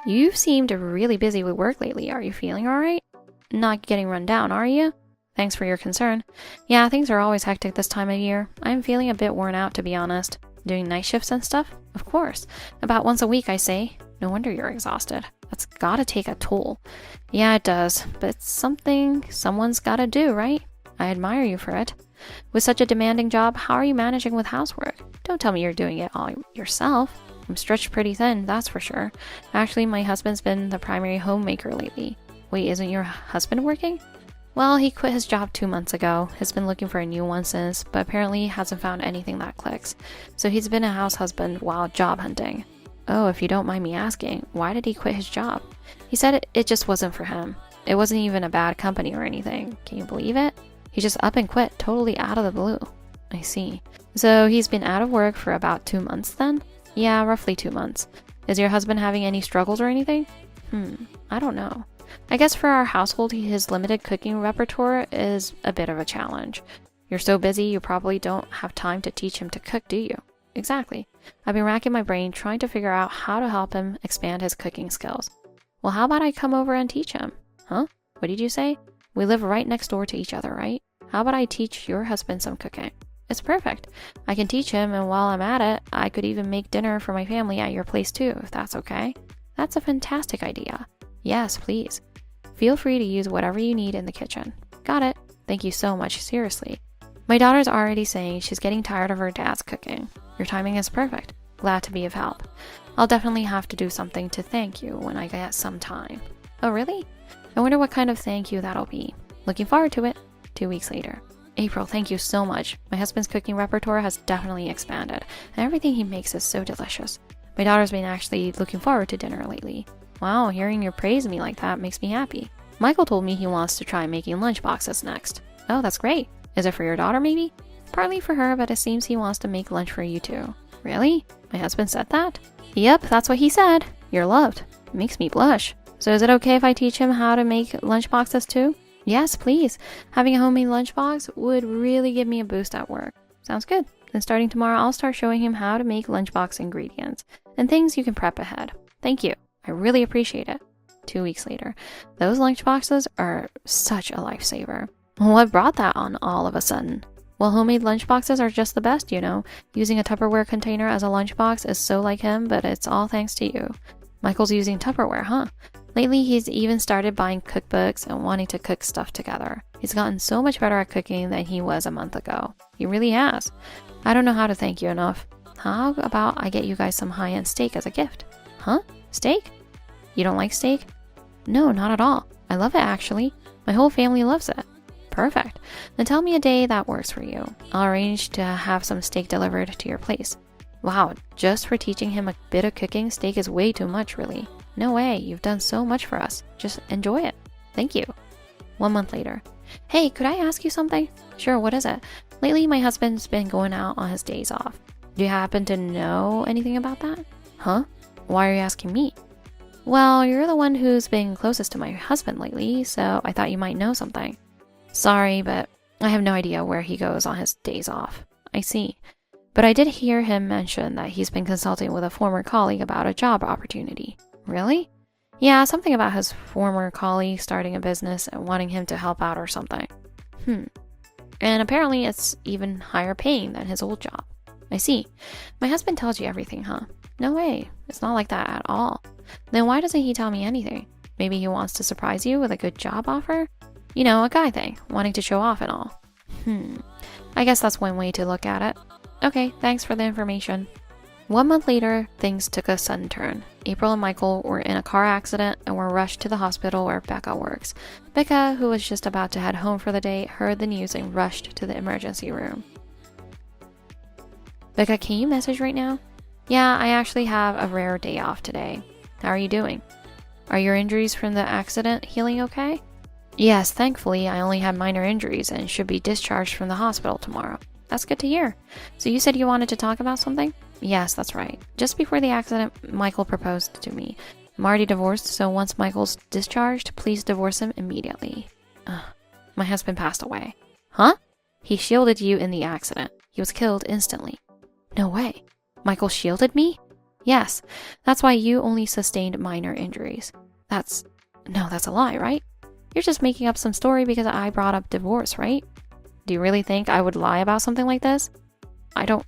You've seemed really busy with work lately. Are you feeling all right? Not getting run down, are you? Thanks for your concern. Yeah, things are always hectic this time of year. I'm feeling a bit worn out, to be honest. Doing night shifts and stuff? Of course. About once a week, I say. No wonder you're exhausted. That's gotta take a toll. Yeah, it does. But it's something someone's gotta do, right? I admire you for it. With such a demanding job, how are you managing with housework? Don't tell me you're doing it all yourself. I'm stretched pretty thin, that's for sure. Actually, my husband's been the primary homemaker lately. Wait, isn't your husband working? Well, he quit his job 2 months ago. He's been looking for a new one since, but apparently hasn't found anything that clicks. So he's been a house husband while job hunting. Oh, if you don't mind me asking, why did he quit his job? He said it just wasn't for him. It wasn't even a bad company or anything. Can you believe it? He just up and quit, totally out of the blue. I see. So he's been out of work for about 2 months then? Yeah, roughly 2 months. Is your husband having any struggles or anything? I don't know. I guess for our household, his limited cooking repertoire is a bit of a challenge. You're so busy, you probably don't have time to teach him to cook, do you? Exactly. I've been racking my brain trying to figure out how to help him expand his cooking skills. Well, how about I come over and teach him? Huh? What did you say? We live right next door to each other, right? How about I teach your husband some cooking? It's perfect. I can teach him, and while I'm at it, I could even make dinner for my family at your place too, if that's okay. That's a fantastic idea. Yes, please. Feel free to use whatever you need in the kitchen. Got it. Thank you so much, seriously. My daughter's already saying she's getting tired of her dad's cooking. Your timing is perfect. Glad to be of help. I'll definitely have to do something to thank you when I get some time. Oh, really? I wonder what kind of thank you that'll be. Looking forward to it. 2 weeks later. April, thank you so much. My husband's cooking repertoire has definitely expanded, and everything he makes is so delicious. My daughter's been actually looking forward to dinner lately. Wow, hearing you praise me like that makes me happy. Michael told me he wants to try making lunchboxes next. Oh, that's great. Is it for your daughter, maybe? Partly for her, but it seems he wants to make lunch for you too. Really? My husband said that? Yep, that's what he said. You're loved. It makes me blush. So is it okay if I teach him how to make lunchboxes too? Yes, please. Having a homemade lunchbox would really give me a boost at work. Sounds good. Then starting tomorrow, I'll start showing him how to make lunchbox ingredients and things you can prep ahead. Thank you. I really appreciate it. 2 weeks later. Those lunchboxes are such a lifesaver. What brought that on all of a sudden? Well, homemade lunchboxes are just the best, you know. Using a Tupperware container as a lunchbox is so like him, but it's all thanks to you. Michael's using Tupperware, huh? Lately, he's even started buying cookbooks and wanting to cook stuff together. He's gotten so much better at cooking than he was a month ago. He really has. I don't know how to thank you enough. How about I get you guys some high-end steak as a gift? Huh? Steak? You don't like steak? No, not at all. I love it, actually. My whole family loves it. Perfect. Then tell me a day that works for you. I'll arrange to have some steak delivered to your place. Wow, just for teaching him a bit of cooking, steak is way too much, really. No way, you've done so much for us. Just enjoy it. Thank you. 1 month later. Hey, could I ask you something? Sure, what is it? Lately, my husband's been going out on his days off. Do you happen to know anything about that? Huh? Why are you asking me? Well, you're the one who's been closest to my husband lately, so I thought you might know something. Sorry, but I have no idea where he goes on his days off. I see. But I did hear him mention that he's been consulting with a former colleague about a job opportunity. Really? Yeah, something about his former colleague starting a business and wanting him to help out or something. And apparently it's even higher paying than his old job. I see. My husband tells you everything, huh? No way. It's not like that at all. Then why doesn't he tell me anything? Maybe he wants to surprise you with a good job offer? You know, a guy thing, wanting to show off and all. I guess that's one way to look at it. Okay, thanks for the information. 1 month later, things took a sudden turn. April and Michael were in a car accident and were rushed to the hospital where Becca works. Becca, who was just about to head home for the day, heard the news and rushed to the emergency room. Becca, can you message right now? Yeah, I actually have a rare day off today. How are you doing? Are your injuries from the accident healing okay? Yes, thankfully I only had minor injuries and should be discharged from the hospital tomorrow. That's good to hear. So you said you wanted to talk about something? Yes, that's right. Just before the accident, Michael proposed to me. I'm already divorced, so once Michael's discharged, please divorce him immediately. My husband passed away. Huh? He shielded you in the accident. He was killed instantly. No way. Michael shielded me? Yes, that's why you only sustained minor injuries. No, that's a lie, right? You're just making up some story because I brought up divorce, right? Do you really think I would lie about something like this? I don't.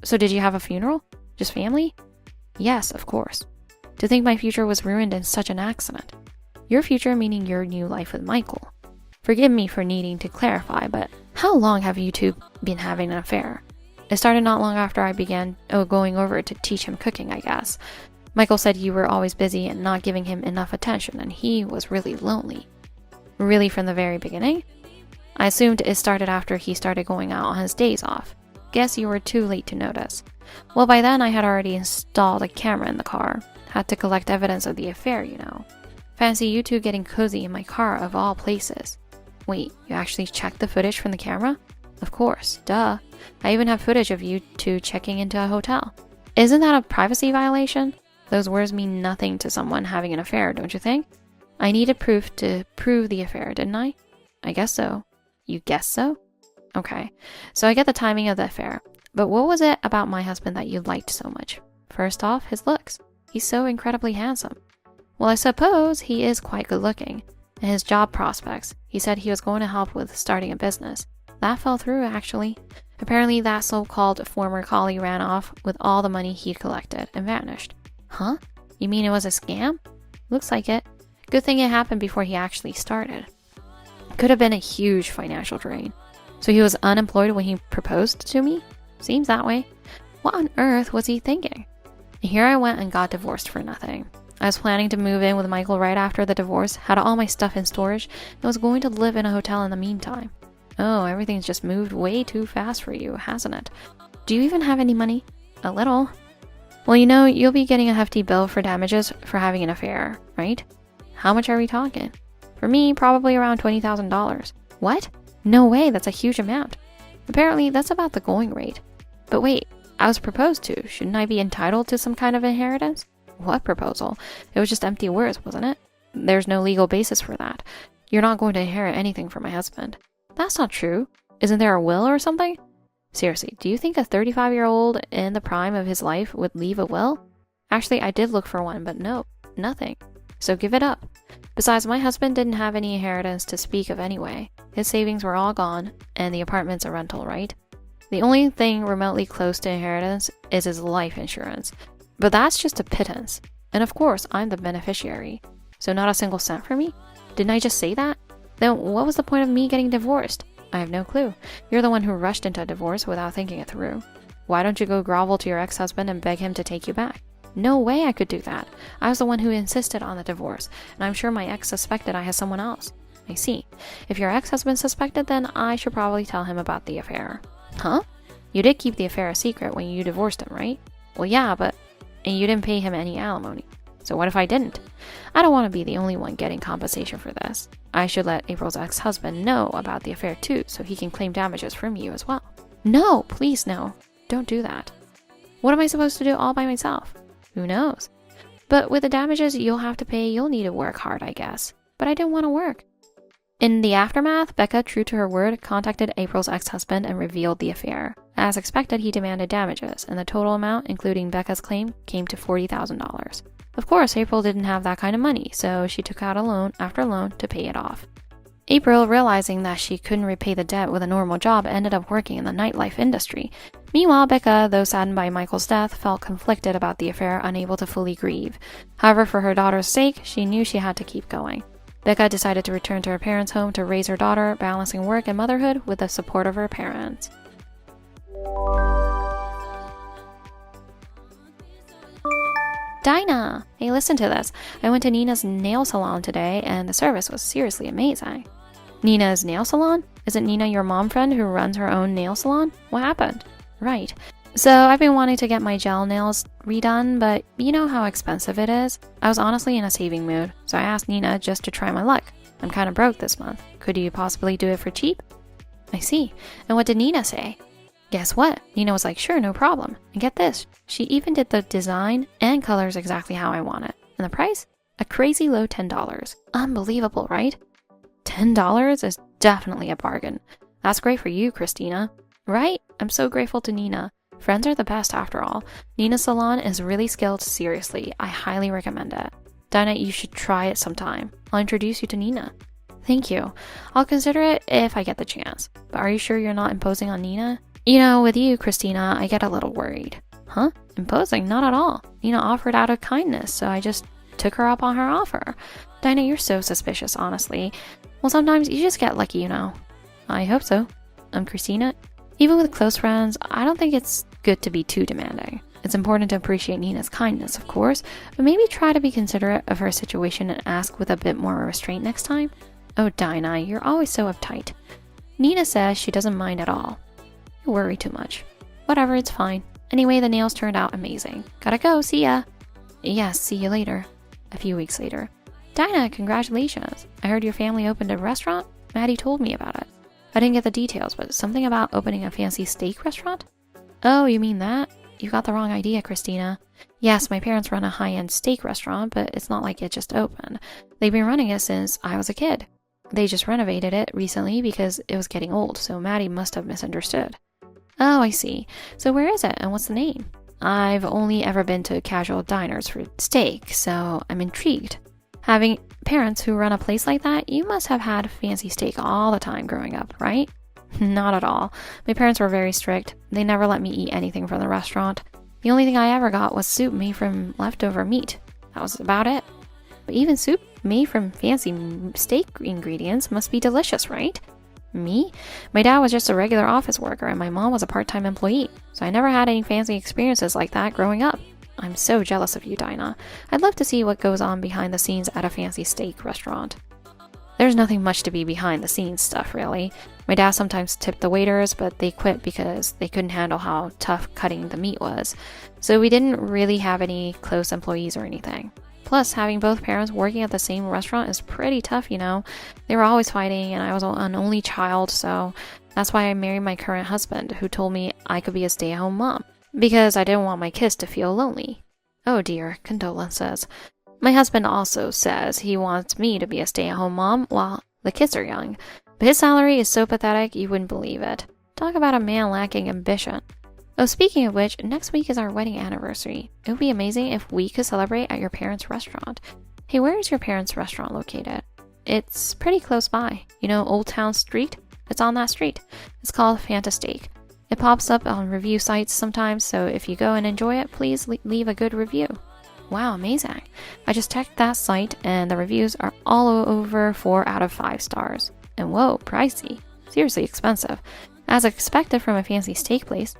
So did you have a funeral? Just family? Yes, of course. To think my future was ruined in such an accident. Your future meaning your new life with Michael. Forgive me for needing to clarify, but how long have you two been having an affair? It started not long after I began going over to teach him cooking, I guess. Michael said you were always busy and not giving him enough attention, and he was really lonely. Really from the very beginning? I assumed it started after he started going out on his days off. Guess you were too late to notice. Well, by then I had already installed a camera in the car. Had to collect evidence of the affair, you know. Fancy you two getting cozy in my car of all places. Wait, you actually checked the footage from the camera? Of course, duh. I even have footage of you two checking into a hotel. Isn't that a privacy violation? Those words mean nothing to someone having an affair, don't you think? I needed proof to prove the affair, didn't I? I guess so. You guess so? Okay, so I get the timing of the affair. But what was it about my husband that you liked so much? First off, his looks. He's so incredibly handsome. Well, I suppose he is quite good looking. And his job prospects. He said he was going to help with starting a business. That fell through, actually. Apparently, that so-called former colleague ran off with all the money he'd collected and vanished. Huh? You mean it was a scam? Looks like it. Good thing it happened before he actually started. Could have been a huge financial drain. So he was unemployed when he proposed to me? Seems that way. What on earth was he thinking? And here I went and got divorced for nothing. I was planning to move in with Michael right after the divorce, had all my stuff in storage, and was going to live in a hotel in the meantime. Oh, everything's just moved way too fast for you, hasn't it? Do you even have any money? A little. Well, you know, you'll be getting a hefty bill for damages for having an affair, right? How much are we talking? For me, probably around $20,000. What? No way, that's a huge amount. Apparently, that's about the going rate. But wait, I was proposed to. Shouldn't I be entitled to some kind of inheritance? What proposal? It was just empty words, wasn't it? There's no legal basis for that. You're not going to inherit anything from my husband. That's not true. Isn't there a will or something? Seriously, do you think a 35-year-old in the prime of his life would leave a will? Actually, I did look for one, but no, nothing. So give it up. Besides, my husband didn't have any inheritance to speak of anyway. His savings were all gone, and the apartment's a rental, right? The only thing remotely close to inheritance is his life insurance. But that's just a pittance. And of course, I'm the beneficiary. So not a single cent for me? Didn't I just say that? Then what was the point of me getting divorced? I have no clue. You're the one who rushed into a divorce without thinking it through. Why don't you go grovel to your ex-husband and beg him to take you back? No way I could do that. I was the one who insisted on the divorce, and I'm sure my ex suspected I had someone else. I see. If your ex-husband suspected, then I should probably tell him about the affair. Huh? You did keep the affair a secret when you divorced him, right? Well, yeah, and you didn't pay him any alimony. So what if I didn't? I don't want to be the only one getting compensation for this. I should let April's ex-husband know about the affair too, so he can claim damages from you as well. No, please no. Don't do that. What am I supposed to do all by myself? Who knows? But with the damages you'll have to pay, you'll need to work hard, I guess. But I didn't want to work. In the aftermath, Becca, true to her word, contacted April's ex-husband and revealed the affair. As expected, he demanded damages, and the total amount, including Becca's claim, came to $40,000. Of course, April didn't have that kind of money, so she took out a loan after loan to pay it off. April, realizing that she couldn't repay the debt with a normal job, ended up working in the nightlife industry. Meanwhile, Becca, though saddened by Michael's death, felt conflicted about the affair, unable to fully grieve. However, for her daughter's sake, she knew she had to keep going. Becca decided to return to her parents' home to raise her daughter, balancing work and motherhood with the support of her parents. Dinah! Hey, listen to this. I went to Nina's nail salon today, and the service was seriously amazing. Nina's nail salon? Isn't Nina your mom friend who runs her own nail salon? What happened? Right. So I've been wanting to get my gel nails redone, but you know how expensive it is? I was honestly in a saving mood, so I asked Nina just to try my luck. I'm kind of broke this month. Could you possibly do it for cheap? I see. And what did Nina say? Guess what? Nina was like, sure, no problem. And get this, she even did the design and colors exactly how I want it. And the price? A crazy low $10. Unbelievable, right? $10 is definitely a bargain. That's great for you, Christina. Right? I'm so grateful to Nina. Friends are the best after all. Nina's salon is really skilled, seriously. I highly recommend it. Dinah, you should try it sometime. I'll introduce you to Nina. Thank you. I'll consider it if I get the chance. But are you sure you're not imposing on Nina? You know, with you, Christina, I get a little worried. Huh? Imposing? Not at all. Nina offered out of kindness, so I just took her up on her offer. Dinah, you're so suspicious, honestly. Well, sometimes you just get lucky, you know. I hope so. Christina, even with close friends, I don't think it's good to be too demanding. It's important to appreciate Nina's kindness, of course, but maybe try to be considerate of her situation and ask with a bit more restraint next time. Oh, Dinah, you're always so uptight. Nina says she doesn't mind at all. You worry too much. Whatever, it's fine. Anyway, the nails turned out amazing. Gotta go, see ya. Yes, see you later. A few weeks later. Dinah, congratulations. I heard your family opened a restaurant. Maddie told me about it. I didn't get the details, but something about opening a fancy steak restaurant? Oh, you mean that? You got the wrong idea, Christina. Yes, my parents run a high-end steak restaurant, but it's not like it just opened. They've been running it since I was a kid. They just renovated it recently because it was getting old, so Maddie must have misunderstood. Oh, I see. So where is it, and what's the name? I've only ever been to casual diners for steak, so I'm intrigued. Having parents who run a place like that, you must have had fancy steak all the time growing up, right? Not at all. My parents were very strict. They never let me eat anything from the restaurant. The only thing I ever got was soup made from leftover meat. That was about it. But even soup made from fancy steak ingredients must be delicious, right? Me? My dad was just a regular office worker and my mom was a part-time employee, so I never had any fancy experiences like that growing up. I'm so jealous of you, Dinah. I'd love to see what goes on behind the scenes at a fancy steak restaurant. There's nothing much to be behind the scenes stuff, really. My dad sometimes tipped the waiters, but they quit because they couldn't handle how tough cutting the meat was. So we didn't really have any close employees or anything. Plus, having both parents working at the same restaurant is pretty tough, you know. They were always fighting, and I was an only child, so that's why I married my current husband, who told me I could be a stay-at-home mom, because I didn't want my kids to feel lonely. Oh dear, condolences. My husband also says he wants me to be a stay-at-home mom while the kids are young, but his salary is so pathetic you wouldn't believe it. Talk about a man lacking ambition. Oh, speaking of which, next week is our wedding anniversary. It would be amazing if we could celebrate at your parents' restaurant. Hey, where is your parents' restaurant located? It's pretty close by. You know Old Town Street? It's on that street. It's called Fanta Steak. It pops up on review sites sometimes, so if you go and enjoy it, please leave a good review. Wow, amazing. I just checked that site and the reviews are all over 4 out of 5 stars. And whoa, pricey. Seriously expensive. As expected from a fancy steak place.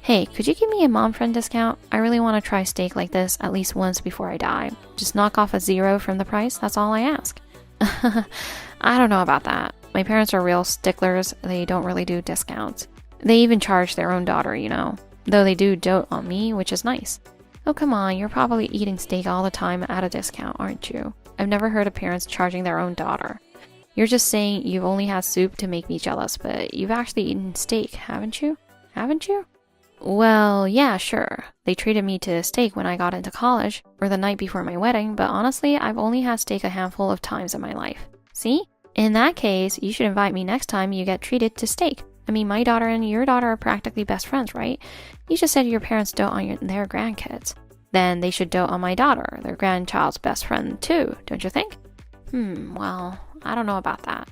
Hey, could you give me a mom friend discount? I really want to try steak like this at least once before I die. Just knock off a 0 from the price, that's all I ask. I don't know about that. My parents are real sticklers, they don't really do discounts. They even charge their own daughter, you know. Though they do dote on me, which is nice. Oh come on, you're probably eating steak all the time at a discount, aren't you? I've never heard of parents charging their own daughter. You're just saying you've only had soup to make me jealous, but you've actually eaten steak, haven't you? Haven't you? Well, yeah, sure. They treated me to steak when I got into college, or the night before my wedding, but honestly, I've only had steak a handful of times in my life. See? In that case, you should invite me next time you get treated to steak. I mean, my daughter and your daughter are practically best friends, right? You just said your parents dote on their grandkids. Then they should dote on my daughter, their grandchild's best friend too, don't you think? Well, I don't know about that.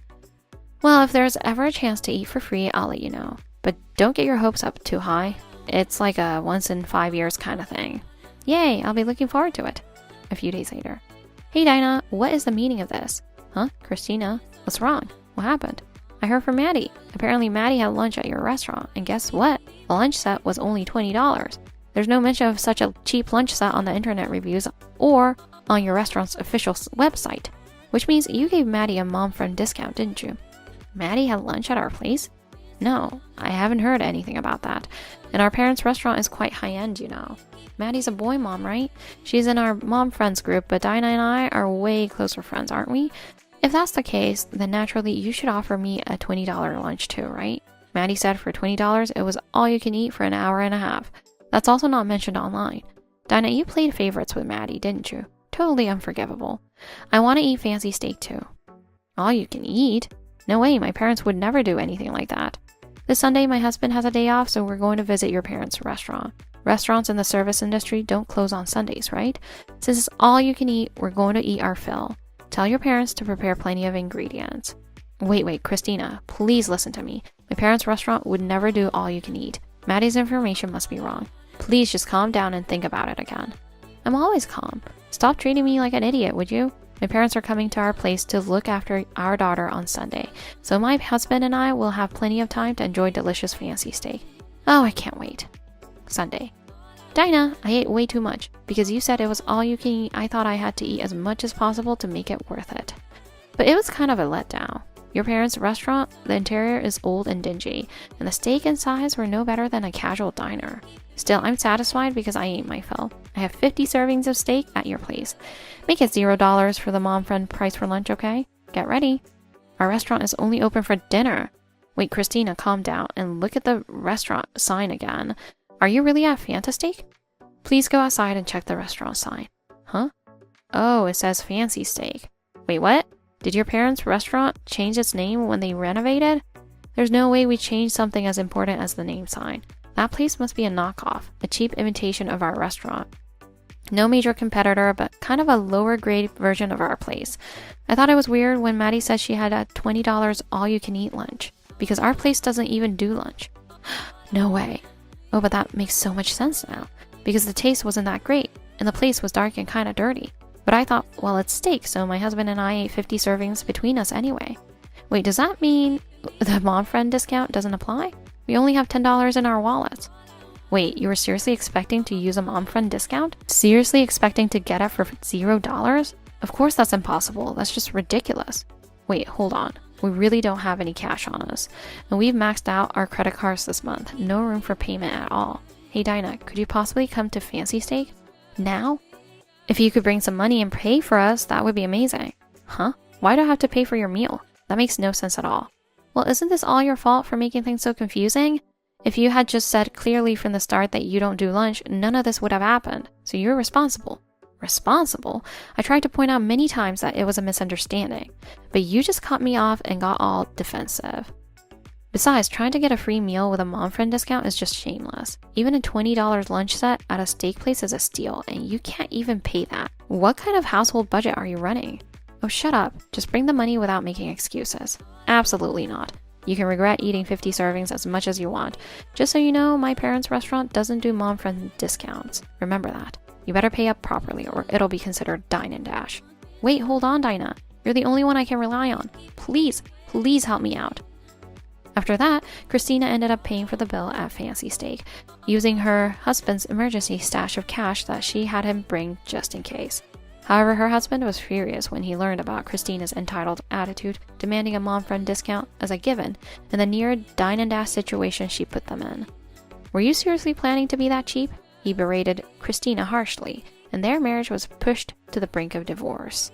Well, if there's ever a chance to eat for free, I'll let you know. But don't get your hopes up too high. It's like a once in 5 years kind of thing. Yay, I'll be looking forward to it. A few days later. Hey Dinah, what is the meaning of this? Huh? Christina, what's wrong? What happened? I heard from Maddie. Apparently Maddie had lunch at your restaurant, and guess what? The lunch set was only $20. There's no mention of such a cheap lunch set on the internet reviews or on your restaurant's official website, which means you gave Maddie a mom friend discount, didn't you? Maddie had lunch at our place? No, I haven't heard anything about that. And our parents' restaurant is quite high-end, you know. Maddie's a boy mom, right? She's in our mom friends group, but Dinah and I are way closer friends, aren't we? If that's the case, then naturally you should offer me a $20 lunch too, right? Maddie said for $20 it was all you can eat for an hour and a half. That's also not mentioned online. Dinah, you played favorites with Maddie, didn't you? Totally unforgivable. I want to eat fancy steak too. All you can eat? No way, my parents would never do anything like that. This Sunday, my husband has a day off, so we're going to visit your parents' restaurant. Restaurants in the service industry don't close on Sundays, right? Since it's all you can eat, we're going to eat our fill. Tell your parents to prepare plenty of ingredients. Wait, Christina, please listen to me. My parents' restaurant would never do all you can eat. Maddie's information must be wrong. Please just calm down and think about it again. I'm always calm. Stop treating me like an idiot, would you? My parents are coming to our place to look after our daughter on Sunday, so my husband and I will have plenty of time to enjoy delicious fancy steak. Oh, I can't wait. Sunday. Dinah, I ate way too much. Because you said it was all you can eat, I thought I had to eat as much as possible to make it worth it. But it was kind of a letdown. Your parents' restaurant, the interior is old and dingy, and the steak and size were no better than a casual diner. Still, I'm satisfied because I ate my fill. I have 50 servings of steak at your place. Make it $0 for the mom-friend price for lunch, okay? Get ready. Our restaurant is only open for dinner. Wait, Christina, calm down and look at the restaurant sign again. Are you really at Fantasteak? Please go outside and check the restaurant sign. Huh? Oh, it says Fancy Steak. Wait, what? Did your parents' restaurant change its name when they renovated? There's no way we changed something as important as the name sign. That place must be a knockoff, a cheap imitation of our restaurant. No major competitor, but kind of a lower grade version of our place. I thought it was weird when Maddie said she had a $20 all-you-can-eat lunch, because our place doesn't even do lunch. No way. Oh, but that makes so much sense now, because the taste wasn't that great, and the place was dark and kind of dirty. But I thought, well, it's steak, so my husband and I ate 50 servings between us anyway. Wait, does that mean the mom friend discount doesn't apply? We only have $10 in our wallets. Wait, you were seriously expecting to use a mom friend discount? Seriously expecting to get it for $0? Of course that's impossible. That's just ridiculous. Wait, hold on. We really don't have any cash on us. And we've maxed out our credit cards this month. No room for payment at all. Hey Dinah, could you possibly come to Fancy Steak? Now? If you could bring some money and pay for us, that would be amazing. Huh? Why do I have to pay for your meal? That makes no sense at all. Well, isn't this all your fault for making things so confusing? If you had just said clearly from the start that you don't do lunch, none of this would have happened. So you're responsible. Responsible? I tried to point out many times that it was a misunderstanding, but you just cut me off and got all defensive. Besides, trying to get a free meal with a mom friend discount is just shameless. Even a $20 lunch set at a steak place is a steal, and you can't even pay that. What kind of household budget are you running? Oh, shut up. Just bring the money without making excuses. Absolutely not. You can regret eating 50 servings as much as you want. Just so you know, my parents' restaurant doesn't do mom friend discounts. Remember that. You better pay up properly or it'll be considered dine and dash. Wait, hold on, Dinah. You're the only one I can rely on. Please help me out. After that, Christina ended up paying for the bill at Fancy Steak, using her husband's emergency stash of cash that she had him bring just in case. However, her husband was furious when he learned about Christina's entitled attitude, demanding a mom-friend discount as a given, and the near dine-and-dash situation she put them in. Were you seriously planning to be that cheap? He berated Christina harshly, and their marriage was pushed to the brink of divorce.